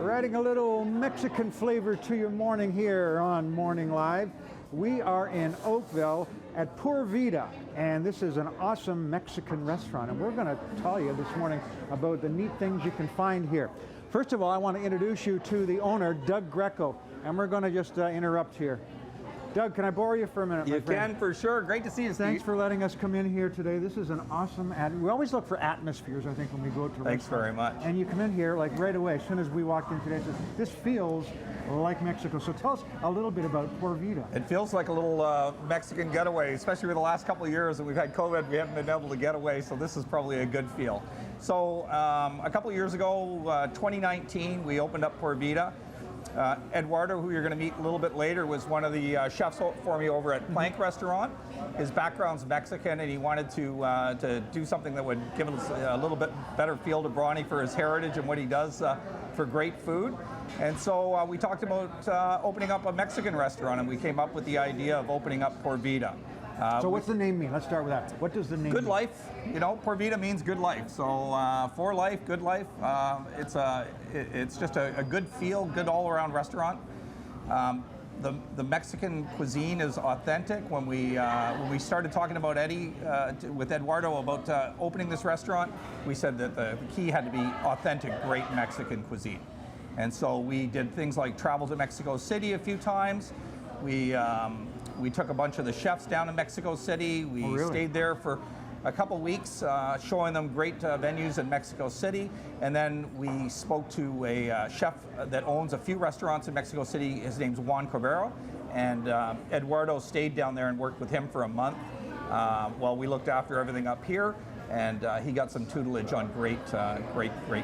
We're adding a little Mexican flavor to your morning here on Morning Live. We are in Oakville at Pura Vida, and this is an awesome Mexican restaurant, and we're going to tell you this morning about the neat things you can find here. First of all, I want to introduce you to the owner, Doug Greco, and we're going to just interrupt here. Doug, can I borrow you for a minute? You can, for sure. Great to see you, Steve. Thanks for letting us come in here today. This is an awesome we always look for atmospheres, I think, when we go to Thanks very much. And you come in here like right away, as soon as we walked in today, it says, this feels like Mexico. So tell us a little bit about Pura Vida. It feels like a little Mexican getaway, especially with the last couple of years that we've had COVID. We haven't been able to get away, so this is probably a good feel. So a couple of years ago, 2019, we opened up Pura Vida. Eduardo, who you're going to meet a little bit later, was one of the chefs for me over at Plank Restaurant. His background's Mexican, and he wanted to do something that would give us a little bit better feel to Brawny for his heritage and what he does for great food. And so we talked about opening up a Mexican restaurant, and we came up with the idea of opening up Pura Vida. So what's the name mean? Let's start with that. What does the name mean? Good life. You know, Pura Vida means good life. So for life, good life. It's just a good feel, good all-around restaurant. The Mexican cuisine is authentic. When we started talking about with Eduardo about opening this restaurant, we said that the key had to be authentic, great Mexican cuisine. And so we did things like travel to Mexico City a few times. We took a bunch of the chefs down to Mexico City. We stayed there for a couple weeks, showing them great venues in Mexico City. And then we spoke to a chef that owns a few restaurants in Mexico City. His name's Juan Cabrera. And Eduardo stayed down there and worked with him for a month while we looked after everything up here. And he got some tutelage on great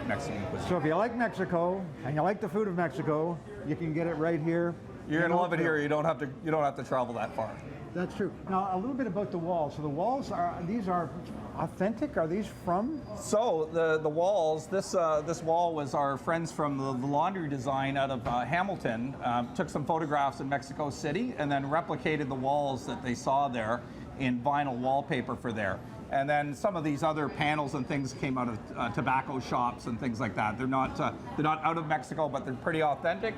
Mexican cuisine. So if you like Mexico and you like the food of Mexico, you can get it right here. You're gonna love it here. You don't have to travel that far. That's true. Now a little bit about the walls. So the walls these are authentic. Are these from? So the walls. This wall was our friends from the laundry design out of Hamilton. Took some photographs in Mexico City and then replicated the walls that they saw there in vinyl wallpaper for there. And then some of these other panels and things came out of tobacco shops and things like that. They're not out of Mexico, but they're pretty authentic.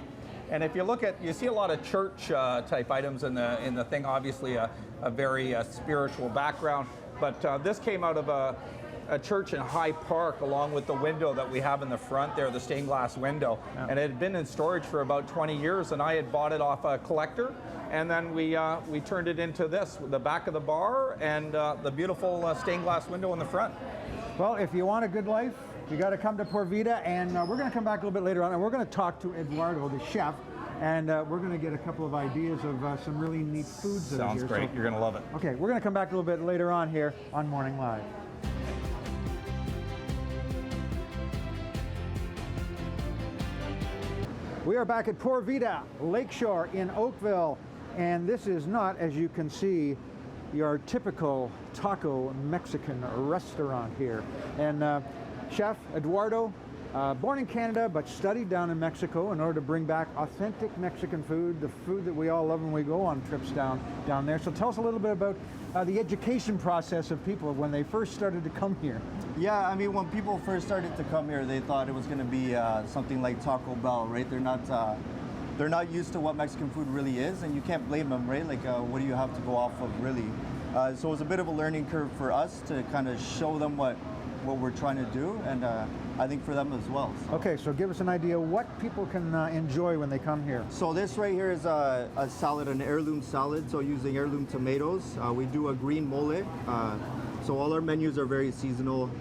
And if you look at, you see a lot of church type items in the thing. Obviously, a very spiritual background. But this came out of a church in High Park, along with the window that we have in the front there, the stained glass window. Yeah. And it had been in storage for about 20 years, and I had bought it off a collector. And then we turned it into this, the back of the bar and the beautiful stained glass window in the front. Well, if you want a good life, you got to come to Pura Vida, and we're going to come back a little bit later on, and we're going to talk to Eduardo, the chef, and we're going to get a couple of ideas of some really neat foods that are here. Sounds great. You're going to love it. Okay, we're going to come back a little bit later on here on Morning Live. We are back at Pura Vida Lakeshore in Oakville, and this is not, as you can see, your typical taco Mexican restaurant here. And Chef Eduardo, born in Canada but studied down in Mexico in order to bring back authentic Mexican food, the food that we all love when we go on trips down there. So tell us a little bit about the education process of people when they first started to come here. Yeah, I mean, when people first started to come here, they thought it was going to be something like Taco Bell, right? They're not used to what Mexican food really is, and you can't blame them, right? Like, what do you have to go off of, really? So it was a bit of a learning curve for us to kind of show them what we're trying to do, and I think for them as well. So. Okay, so give us an idea what people can enjoy when they come here. So this right here is a salad, an heirloom salad, so using heirloom tomatoes. We do a green mole, so all our menus are very seasonal.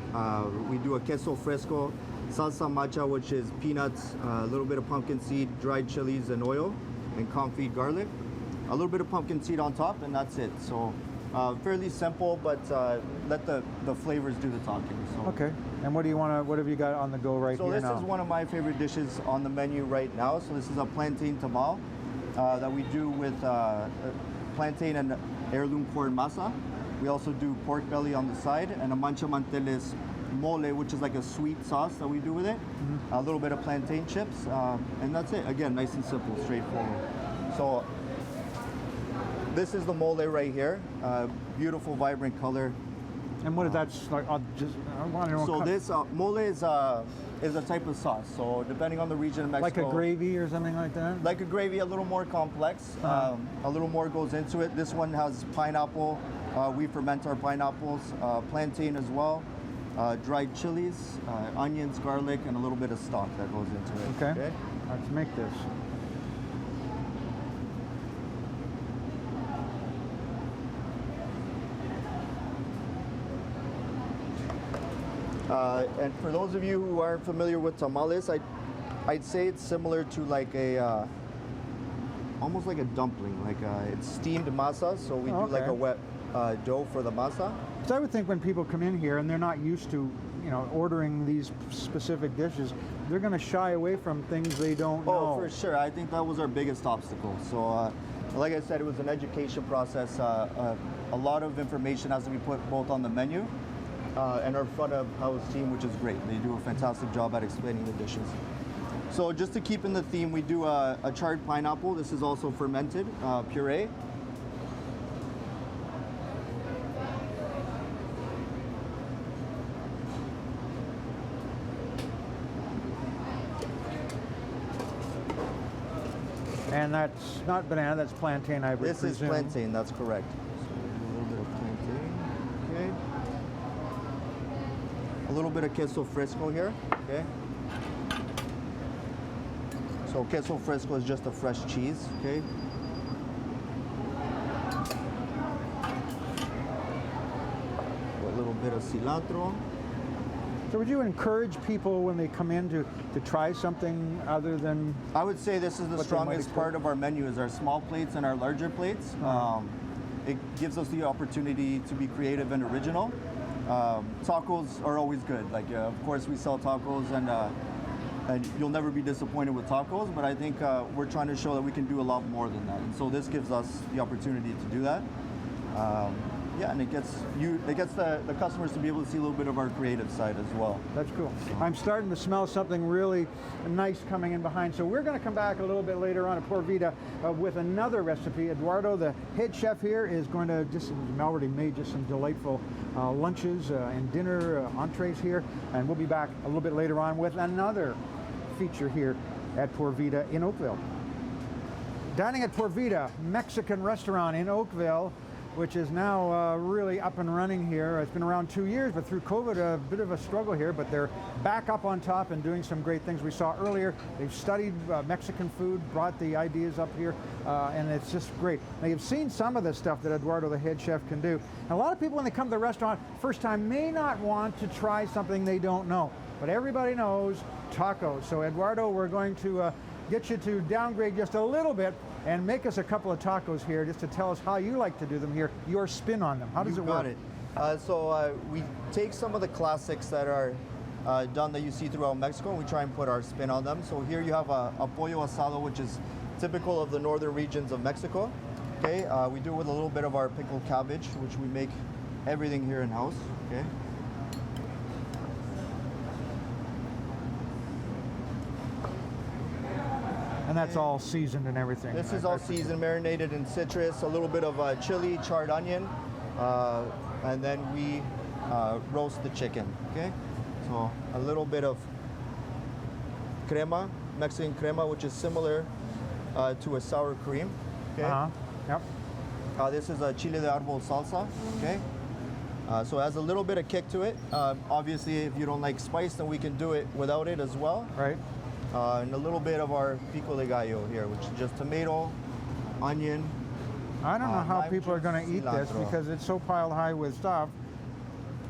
We do a Queso Fresco, Salsa macha, which is peanuts, a little bit of pumpkin seed, dried chilies and oil, and confit garlic. A little bit of pumpkin seed on top, and that's it. So fairly simple, but let the flavors do the talking. So. Okay, and what have you got on the go right here now? So this is one of my favorite dishes on the menu right now. So this is a plantain tamal that we do with plantain and heirloom corn masa. We also do pork belly on the side, and a mancha manteles mole, which is like a sweet sauce that we do with it. Mm-hmm. A little bit of plantain chips, and that's it. Again, nice and simple, straightforward. So this is the mole right here. Beautiful, vibrant color. And what is that like? I want to know. So this mole is is a type of sauce. So depending on the region of Like Mexico. a gravy or something like that? Like a gravy, a little more complex. A little more goes into it. This one has pineapple. We ferment our pineapples, plantain as well, dried chilies, onions, garlic, and a little bit of stock that goes into it. Okay. Let's make this. And for those of you who aren't familiar with tamales, I'd say it's similar to like a, almost like a dumpling. It's steamed masa, so we do like a wet dough for the masa. So I would think when people come in here and they're not used to, ordering these specific dishes, they're going to shy away from things they don't know. Oh, for sure. I think that was our biggest obstacle. So, like I said, it was an education process. A lot of information has to be put both on the menu and our front of house team, which is great. They do a fantastic job at explaining the dishes. So just to keep in the theme, we do a charred pineapple. This is also fermented puree. And that's not banana, that's plantain, I would This presume. is plantain, that's correct. So a little bit of plantain, okay. A little bit of Queso Fresco here, okay. So Queso Fresco is just a fresh cheese, okay. A little bit of cilantro. So would you encourage people when they come in to try something other than... I would say this is the What they might strongest expect. part of our menu is our small plates and our larger plates. It gives us the opportunity to be creative and original. Tacos are always good. Of course, we sell tacos, and you'll never be disappointed with tacos. But I think we're trying to show that we can do a lot more than that. And so this gives us the opportunity to do that. Yeah, and it gets the customers to be able to see a little bit of our creative side as well. That's cool. I'm starting to smell something really nice coming in behind. So we're going to come back a little bit later on at Por Vida with another recipe. Eduardo, the head chef here, is going to already made just some delightful lunches and dinner entrees here. And we'll be back a little bit later on with another feature here at Por Vida in Oakville. Dining at Por Vida, Mexican restaurant in Oakville, which is now really up and running here. It's been around 2 years, but through COVID, a bit of a struggle here, but they're back up on top and doing some great things. We saw earlier, they've studied Mexican food, brought the ideas up here, and it's just great. Now, you've seen some of the stuff that Eduardo, the head chef, can do. And a lot of people, when they come to the restaurant, first time, may not want to try something they don't know, but everybody knows tacos. So, Eduardo, we're going to get you to downgrade just a little bit and make us a couple of tacos here just to tell us how you like to do them here, your spin on them. How does it work? You got it. So we take some of the classics that are done that you see throughout Mexico, and we try and put our spin on them. So here you have a pollo asado, which is typical of the northern regions of Mexico. Okay, we do it with a little bit of our pickled cabbage, which we make everything here in-house. Okay. And that's all seasoned and everything. This is all seasoned, marinated in citrus, a little bit of chili, charred onion, and then we roast the chicken, okay? So a little bit of crema, Mexican crema, which is similar to a sour cream, okay? Yep. This is a Chile de Arbol salsa, okay? So it has a little bit of kick to it. Obviously, if you don't like spice, then we can do it without it as well. Right. And a little bit of our Pico De Gallo here, which is just tomato, onion. I don't know how lime people are juice, going to eat this cilantro. because it's so piled high with stuff.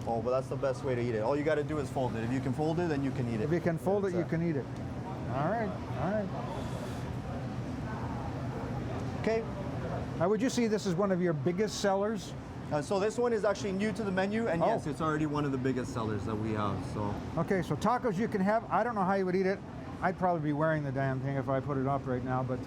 Oh, but that's the best way to eat it. All you got to do is fold it. If you can fold it, then you can eat it. If you can fold it, you can eat it. All right, all right. Okay. Now, would you see this is one of your biggest sellers? So this one is actually new to the menu, and yes, Oh. it's already one of the biggest sellers that we have. So Okay, so tacos you can have. I don't know how you would eat it. I'd probably be wearing the damn thing if I put it up right now, but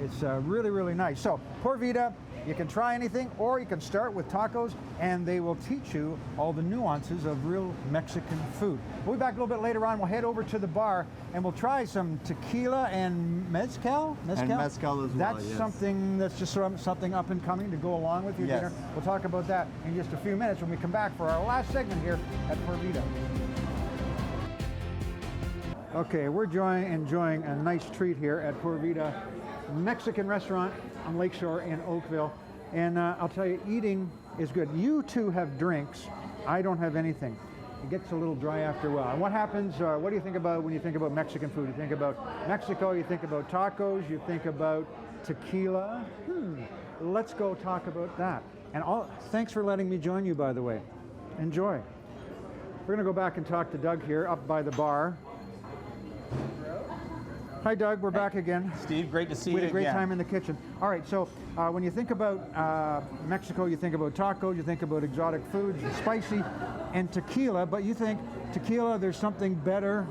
it's really, really nice. So, Por Vida, you can try anything, or you can start with tacos, and they will teach you all the nuances of real Mexican food. We'll be back a little bit later on. We'll head over to the bar, and we'll try some tequila and mezcal. And mezcal as well, That's yes. something that's just something up and coming to go along with your Yes. dinner. We'll talk about that in just a few minutes when we come back for our last segment here at Por Vida. Okay, we're enjoying a nice treat here at Pura Vida Mexican restaurant on Lakeshore in Oakville. And I'll tell you, eating is good. You two have drinks. I don't have anything. It gets a little dry after a while. And what happens, what do you think about when you think about Mexican food? You think about Mexico, you think about tacos, you think about tequila. Let's go talk about that. And thanks for letting me join you, by the way. Enjoy. We're going to go back and talk to Doug here up by the bar. Hi, Doug. We're back again. Steve, great to see you We had a great again. time in the kitchen. All right, so when you think about Mexico, you think about tacos, you think about exotic foods, spicy, and tequila, but you think tequila, there's something better,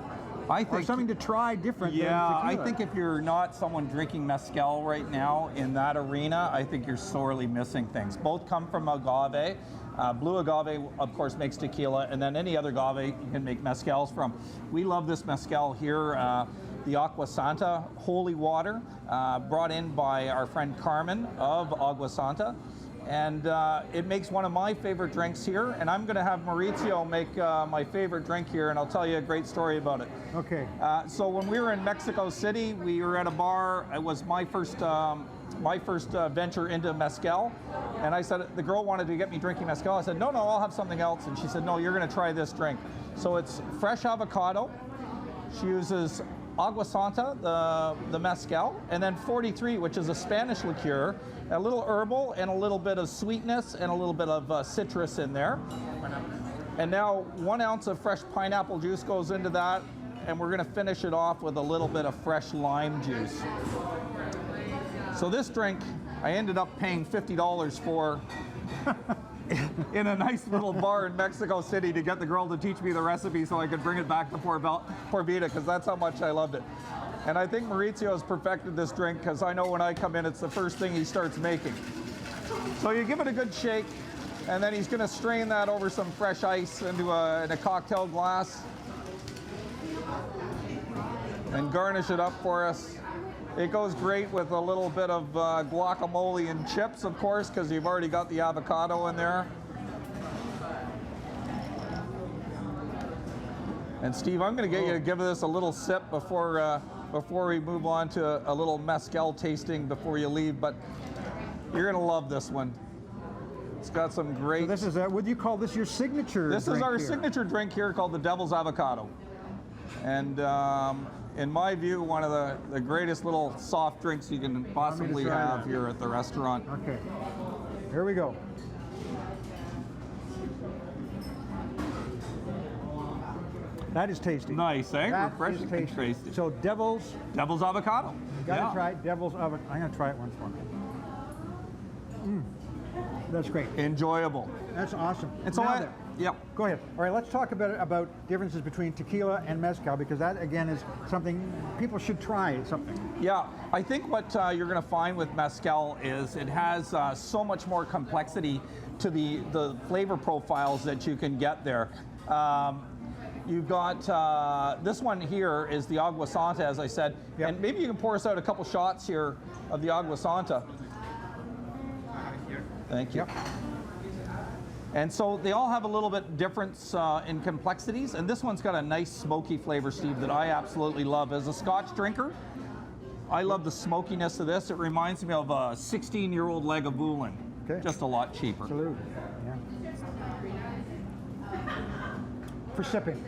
or something to try different than tequila. I think if you're not someone drinking mezcal right now in that arena, I think you're sorely missing things. Both come from agave. Blue agave, of course, makes tequila, and then any other agave you can make mezcals from. We love this mezcal here, the Agua Santa holy water, brought in by our friend Carmen of Agua Santa. And it makes one of my favorite drinks here, and I'm going to have Mauricio make my favorite drink here, and I'll tell you a great story about it. Okay. So when we were in Mexico City, we were at a bar. It was my first venture into mezcal, and I said, the girl wanted to get me drinking mezcal. I said, no, I'll have something else, and she said, no, you're going to try this drink. So it's fresh avocado. She uses Agua Santa, the mezcal, and then 43, which is a Spanish liqueur, a little herbal and a little bit of sweetness and a little bit of citrus in there. And now 1 ounce of fresh pineapple juice goes into that, and we're going to finish it off with a little bit of fresh lime juice. So this drink, I ended up paying $50 for in a nice little bar in Mexico City to get the girl to teach me the recipe so I could bring it back to Pura Vida, because that's how much I loved it. And I think Mauricio has perfected this drink, because I know when I come in, it's the first thing he starts making. So you give it a good shake, and then he's going to strain that over some fresh ice into in a cocktail glass and garnish it up for us. It goes great with a little bit of guacamole and chips, of course, because you've already got the avocado in there. And Steve, I'm going to get you to give this a little sip before we move on to a little mezcal tasting before you leave, but you're going to love this one. It's got some great... So this is, would you call this your signature This drink is our here? signature drink here called the Devil's Avocado. And in my view, one of the greatest little soft drinks you can possibly try have that? here at the restaurant. Okay, here we go. That is tasty. Nice, eh? That Refreshing is and tasty. tasty. So Devil's, Devil's Avocado. you gotta try it, Devil's Avocado. I'm gonna try it once more. That's great. Enjoyable. That's awesome. And so Now then, yep. go ahead. All right, let's talk about differences between tequila and mezcal, because that again is something people should try. Something. Yeah, I think what you're going to find with mezcal is it has so much more complexity to the flavor profiles that you can get there. You've got this one here is the Agua Santa, as I said, Yep. and maybe you can pour us out a couple shots here of the Agua Santa. Thank you. Yep. And so they all have a little bit difference in complexities, and this one's got a nice smoky flavor, Steve, that I absolutely love. As a Scotch drinker, I love the smokiness of this. It reminds me of a 16-year-old Lagavulin, Okay. just a lot cheaper. Absolutely. Yeah. For sipping.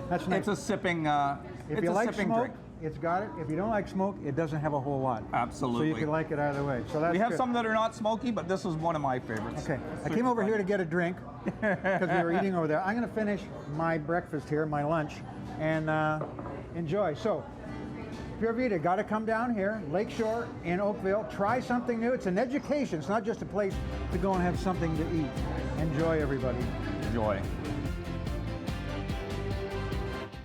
That's nice. It's a sipping. If it's you a like sipping smoke, drink. it's got it. If you don't like smoke, it doesn't have a whole lot. Absolutely. So you can like it either way. So that's We have good. some that are not smoky, but this is one of my favorites. Okay, I came over here to get a drink because we were eating over there. I'm going to finish my breakfast here, my lunch, and enjoy. So, Pura Vida, got to come down here, Lakeshore in Oakville, try something new. It's an education. It's not just a place to go and have something to eat. Enjoy, everybody. Enjoy.